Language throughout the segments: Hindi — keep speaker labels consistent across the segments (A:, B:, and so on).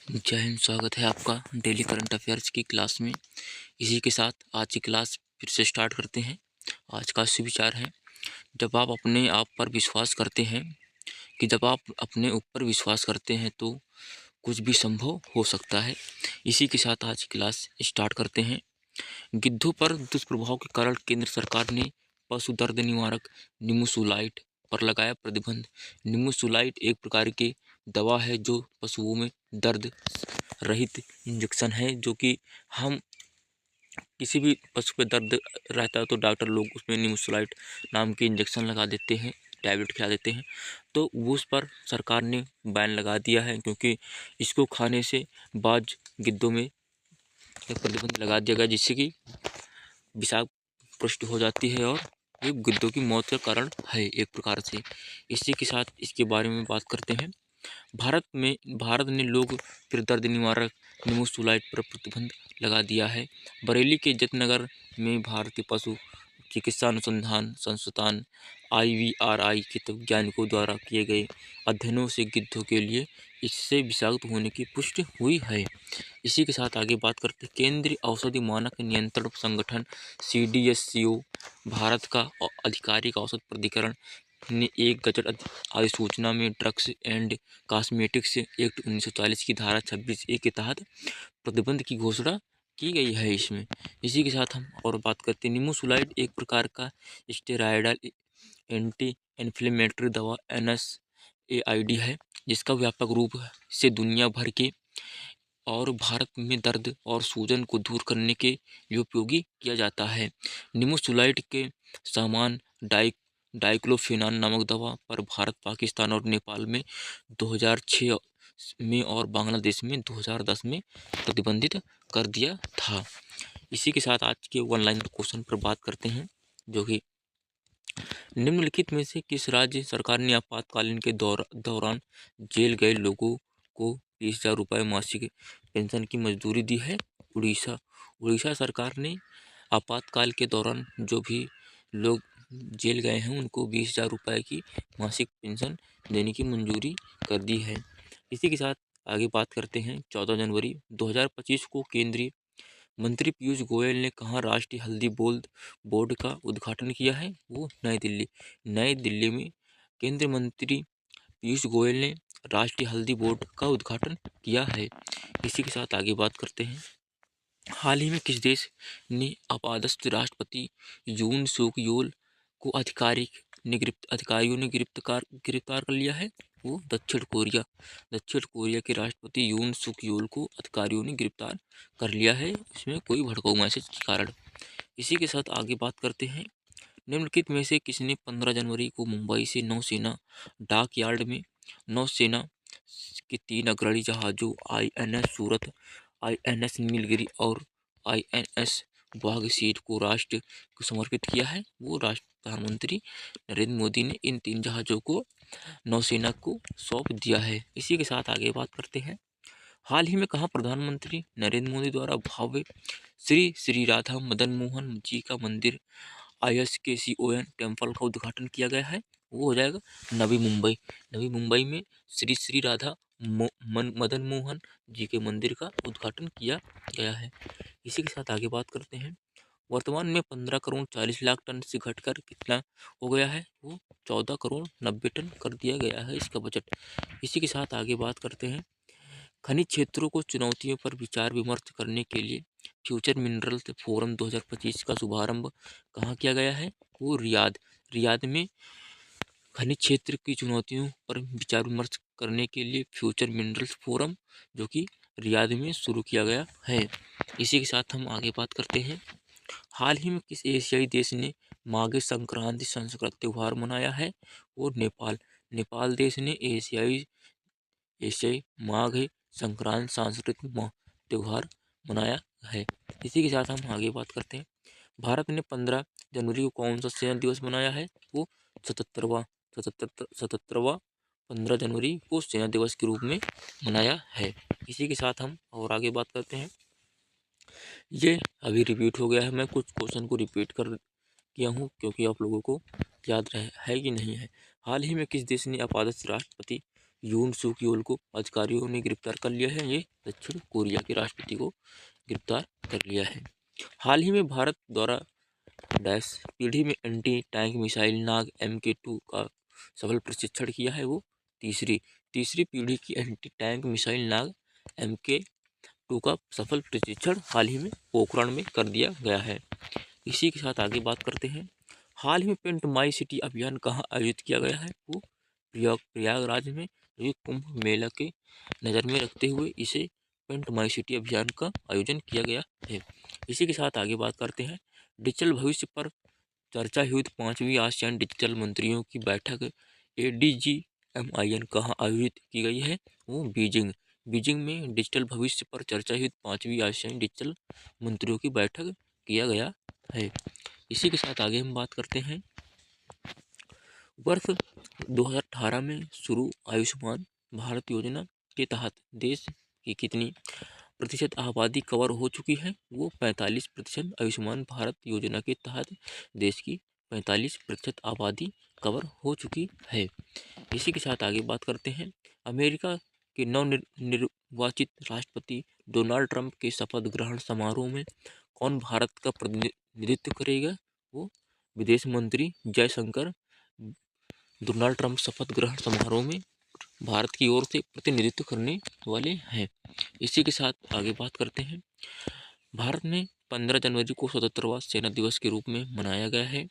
A: जय हिंद। स्वागत है आपका डेली करंट अफेयर्स की क्लास में। इसी के साथ आज की क्लास फिर से स्टार्ट करते हैं। आज का सुविचार है, जब आप अपने आप पर विश्वास करते हैं जब आप अपने ऊपर विश्वास करते हैं तो कुछ भी संभव हो सकता है। इसी के साथ आज की क्लास स्टार्ट करते हैं। गिद्धों पर दुष्प्रभाव के कारण केंद्र सरकार ने पशु दर्द निवारक निमुसुलाइड पर लगाया प्रतिबंध। निमुसुलाइड एक प्रकार की दवा है जो पशुओं में दर्द रहित इंजेक्शन है, जो कि हम किसी भी पशु पे दर्द रहता है तो डॉक्टर लोग उसमें निमुसुलाइड नाम के इंजेक्शन लगा देते हैं, टैबलेट खिला देते हैं। तो वो उस पर सरकार ने बैन लगा दिया है, क्योंकि इसको खाने से बाज गिद्धों में एक प्रतिबंध लगा दिया गया, जिससे कि विषाक्त पुष्ट हो जाती है और ये गिद्धों की मौत का कारण है एक प्रकार से। इसी के साथ इसके बारे में बात करते हैं। भारत ने लोग फिर दर्द निवारक निमुसुलाइड पर प्रतिबंध लगा दिया है। बरेली के जयनगर में भारतीय पशु चिकित्सा अनुसंधान संस्थान IVRI के वैज्ञानिकों द्वारा किए गए अध्ययनों से गिद्धों के लिए इससे विषाक्त होने की पुष्टि हुई है। इसी के साथ आगे बात करते हैं। केंद्रीय औषधि मानक नियंत्रण संगठन CDSCO भारत का आधिकारिक औषध प्राधिकरण ने एक गजट अधिसूचना में ड्रग्स एंड कॉस्मेटिक्स एक्ट 1940 की धारा 26A के तहत प्रतिबंध की घोषणा की गई है इसमें। इसी के साथ हम और बात करते हैं। निमुसुलाइड एक प्रकार का स्टेरॉयडल एंटी इन्फ्लेमेटरी दवा NSAID है, जिसका व्यापक रूप से दुनिया भर के और भारत में दर्द और सूजन को दूर करने के लिए उपयोगी किया जाता है। निमुसुलाइड के समान डाइक्लोफेनाक नामक दवा पर भारत, पाकिस्तान और नेपाल में 2006 में और बांग्लादेश में 2010 में प्रतिबंधित कर दिया था। इसी के साथ आज के ऑनलाइन क्वेश्चन पर बात करते हैं, जो कि निम्नलिखित में से किस राज्य सरकार ने आपातकालीन के दौरान जेल गए लोगों को 20,000 रुपये मासिक पेंशन की मंजूरी दी है? उड़ीसा सरकार ने आपातकाल के दौरान जो भी लोग जेल गए हैं उनको 20,000 रुपये की मासिक पेंशन देने की मंजूरी कर दी है। इसी के साथ आगे बात करते हैं। 14 जनवरी 2025 को केंद्रीय मंत्री पीयूष गोयल ने कहाँ राष्ट्रीय हल्दी बोर्ड का उद्घाटन किया है? वो नई दिल्ली में केंद्रीय मंत्री पीयूष गोयल ने राष्ट्रीय हल्दी बोर्ड का उद्घाटन किया है। इसी के साथ आगे बात करते हैं। हाल ही में किस देश ने अपादस्थ राष्ट्रपति यून सूक योल को अधिकारियों ने गिरफ्तार कर लिया है? वो दक्षिण कोरिया के राष्ट्रपति यून सूक योल को अधिकारियों ने गिरफ्तार कर लिया है, इसमें कोई भड़काऊ मैसेज के कारण। इसी के साथ आगे बात करते हैं। निम्नलिखित में से किसने 15 जनवरी को मुंबई से नौसेना डाक यार्ड में नौसेना के 3 अग्रणी जहाजों INS सूरत, INS नीलगिरी और INS वाघसीर को राष्ट्र को समर्पित किया है? वो प्रधानमंत्री नरेंद्र मोदी ने इन 3 जहाज़ों को नौसेना को सौंप दिया है। इसी के साथ आगे बात करते हैं। हाल ही में कहाँ प्रधानमंत्री नरेंद्र मोदी द्वारा भव्य श्री श्री राधा मदन मोहन जी का मंदिर ISKCON टेम्पल का उद्घाटन किया गया है? वो हो जाएगा नवी मुंबई में श्री श्री राधा मदन मोहन जी के मंदिर का उद्घाटन किया गया है। इसी के साथ आगे बात करते हैं। वर्तमान में 15 करोड़ 40 लाख टन से घटकर कितना हो गया है? वो 14 करोड़ 90 टन कर दिया गया है इसका बजट। इसी के साथ आगे बात करते हैं। खनिज क्षेत्रों को चुनौतियों पर विचार विमर्श करने के लिए फ्यूचर मिनरल्स फोरम 2025 का शुभारंभ कहाँ किया गया है? वो रियाद में खनिज क्षेत्र की चुनौतियों पर विचार विमर्श करने के लिए फ्यूचर मिनरल्स फोरम, जो कि रियाद में शुरू किया गया है। इसी के साथ हम आगे बात करते हैं। हाल ही में किस एशियाई देश ने माघ संक्रांति सांस्कृतिक त्यौहार मनाया है? और नेपाल देश ने एशियाई माघ संक्रांति सांस्कृतिक त्यौहार मनाया है। इसी के साथ हम आगे बात करते हैं। भारत ने 15 जनवरी को कौन सा सेना दिवस मनाया है? वो 77वां 15 जनवरी को सेना दिवस के रूप में मनाया है। इसी के साथ हम और आगे बात करते हैं। ये अभी रिपीट हो गया है, मैं कुछ क्वेश्चन को रिपीट कर किया हूँ क्योंकि आप लोगों को याद है कि नहीं है। हाल ही में किस देश ने अपादस्थ राष्ट्रपति यून सूक यूल को अधिकारियों ने गिरफ्तार कर लिया है। ये दक्षिण कोरिया के राष्ट्रपति को गिरफ्तार कर लिया है। हाल ही में भारत द्वारा डैश पीढ़ी में एंटी टैंक मिसाइल नाग MK2 का सफल प्रशिक्षण किया है। वो तीसरी पीढ़ी की एंटी टैंक मिसाइल नाग MK2 का सफल प्रशिक्षण हाल ही में पोखरण में कर दिया गया है। इसी के साथ आगे बात करते हैं। हाल ही में पेंट माई सिटी अभियान कहाँ आयोजित किया गया है? वो प्रयागराज में। ये कुंभ मेला के नज़र में रखते हुए इसे पेंट माई सिटी अभियान का आयोजन किया गया है। इसी के साथ आगे बात करते हैं। डिजिटल भविष्य पर चर्चा हुई 5वीं आसियान डिजिटल मंत्रियों की बैठक ADGMIN कहाँ आयोजित की गई है? वो बीजिंग में डिजिटल भविष्य पर चर्चा हुई 5वीं आसियान डिजिटल मंत्रियों की बैठक किया गया है। इसी के साथ आगे हम बात करते हैं। वर्ष 2018 में शुरू आयुष्मान भारत योजना के तहत देश की कितनी प्रतिशत आबादी कवर हो चुकी है? वो 45%। आयुष्मान भारत योजना के तहत देश की 45% आबादी कवर हो चुकी है। इसी के साथ आगे बात करते हैं। अमेरिका के नवनिर्वाचित राष्ट्रपति डोनाल्ड ट्रंप के शपथ ग्रहण समारोह में कौन भारत का प्रतिनिधित्व करेगा? वो विदेश मंत्री जयशंकर डोनाल्ड ट्रंप शपथ ग्रहण समारोह में भारत की ओर से प्रतिनिधित्व करने वाले हैं। इसी के साथ आगे बात करते हैं। भारत में 15 जनवरी को स्वतंत्रता सेना दिवस के रूप में मनाया गया है।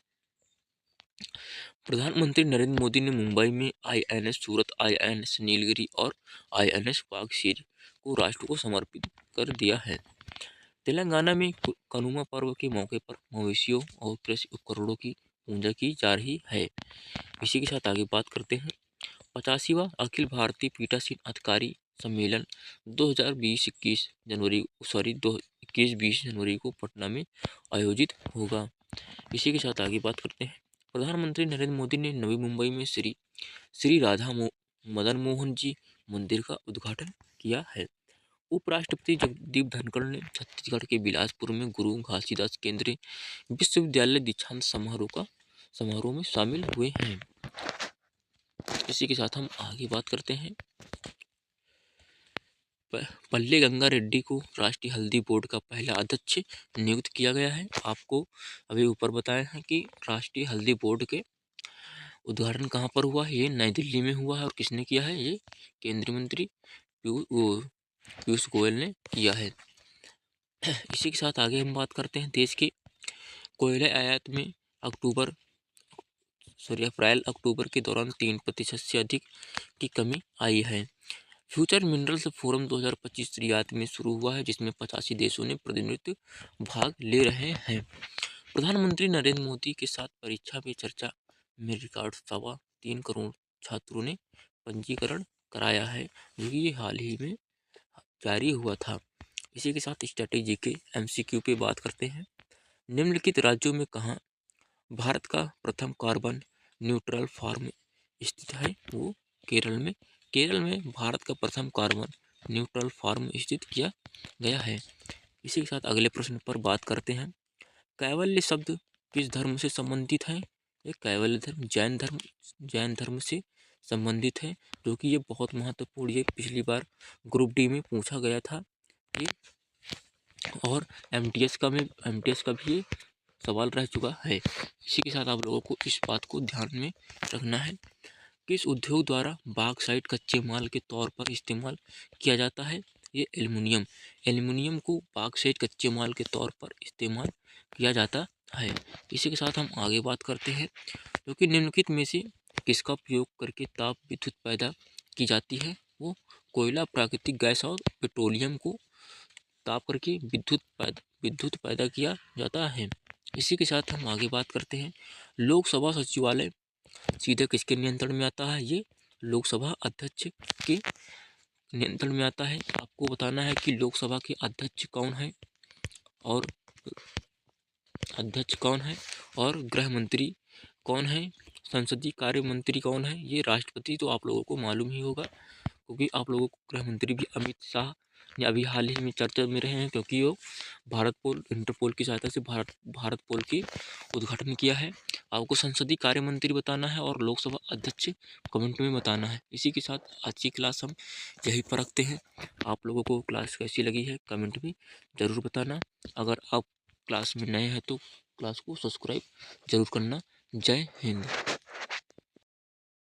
A: प्रधानमंत्री नरेंद्र मोदी ने मुंबई में INS सूरत, INS नीलगिरी और INS वाघसीर को राष्ट्र को समर्पित कर दिया है। तेलंगाना में कनुमा पर्व के मौके पर मवेशियों और कृषि उपकरणों की पूजा की जा रही है। इसी के साथ आगे बात करते हैं। 85वां अखिल भारतीय पीठासीन अधिकारी सम्मेलन 2020-21 जनवरी को पटना में आयोजित होगा। इसी के साथ आगे बात करते हैं। प्रधानमंत्री नरेंद्र मोदी ने नवी मुंबई में श्री राधा मदन मोहन जी मंदिर का उद्घाटन किया है। उपराष्ट्रपति जगदीप धनखड़ ने छत्तीसगढ़ के बिलासपुर में गुरु घासीदास केंद्रीय विश्वविद्यालय दीक्षांत समारोह में शामिल हुए हैं। इसी के साथ हम आगे बात करते हैं। पल्ले गंगा रेड्डी को राष्ट्रीय हल्दी बोर्ड का पहला अध्यक्ष नियुक्त किया गया है। आपको अभी ऊपर बताया है कि राष्ट्रीय हल्दी बोर्ड के उद्घाटन कहाँ पर हुआ है? ये नई दिल्ली में हुआ है। और किसने किया है? ये केंद्रीय मंत्री पीयूष गोयल ने किया है। इसी के साथ आगे हम बात करते हैं। देश के कोयले आयात में अप्रैल-अक्टूबर के दौरान 3% से अधिक की कमी आई है। फ्यूचर मिनरल्स फोरम 2025 रियाद में शुरू हुआ है, जिसमें 85 देशों ने प्रतिनिधित्व भाग ले रहे हैं। प्रधानमंत्री नरेंद्र मोदी के साथ परीक्षा पे चर्चा में रिकॉर्ड 3.25 करोड़ छात्रों ने पंजीकरण कराया है, जो कि ये हाल ही में जारी हुआ था। इसी के साथ स्ट्रेटेजी के MCQ पे बात करते हैं। निम्नलिखित राज्यों में कहाँ भारत का प्रथम कार्बन न्यूट्रल फार्म स्थित है? वो केरल में भारत का प्रथम कार्बन न्यूट्रल फार्म स्थित किया गया है। इसी के साथ अगले प्रश्न पर बात करते हैं। कैवल्य शब्द किस धर्म से संबंधित है? ये कैवल्य धर्म जैन धर्म से संबंधित है, जो कि ये बहुत महत्वपूर्ण, ये पिछली बार ग्रुप D में पूछा गया था ये, और MTS का भी ये सवाल रह चुका है। इसी के साथ आप लोगों को इस बात को ध्यान में रखना है। किस उद्योग द्वारा बॉक्साइट कच्चे माल के तौर पर इस्तेमाल किया जाता है? ये एल्युमिनियम को बॉक्साइट कच्चे माल के तौर पर इस्तेमाल किया जाता है। इसी के साथ हम आगे बात करते हैं। क्योंकि निम्नलिखित में से किसका उपयोग करके ताप विद्युत पैदा की जाती है? वो कोयला, प्राकृतिक गैस और पेट्रोलियम को ताप करके विद्युत पैदा किया जाता है। इसी के साथ हम आगे बात करते हैं। लोकसभा सचिवालय सीधे किसके नियंत्रण में आता है? ये लोकसभा अध्यक्ष के नियंत्रण में आता है। आपको बताना है कि लोकसभा के अध्यक्ष कौन है और गृह मंत्री कौन है, संसदीय कार्य मंत्री कौन है? ये राष्ट्रपति तो आप लोगों को मालूम ही होगा, क्योंकि आप लोगों को गृह मंत्री भी अमित शाह ने अभी हाल ही में चर्चा में रहे हैं, क्योंकि वो इंटरपोल की सहायता से भारत पोल की उद्घाटन किया है। आपको संसदीय कार्य मंत्री बताना है और लोकसभा अध्यक्ष कमेंट में बताना है। इसी के साथ आज की क्लास हम यहीं पर रखते हैं। आप लोगों को क्लास कैसी लगी है कमेंट में ज़रूर बताना। अगर आप क्लास में नए हैं तो क्लास को सब्सक्राइब जरूर करना। जय हिंद।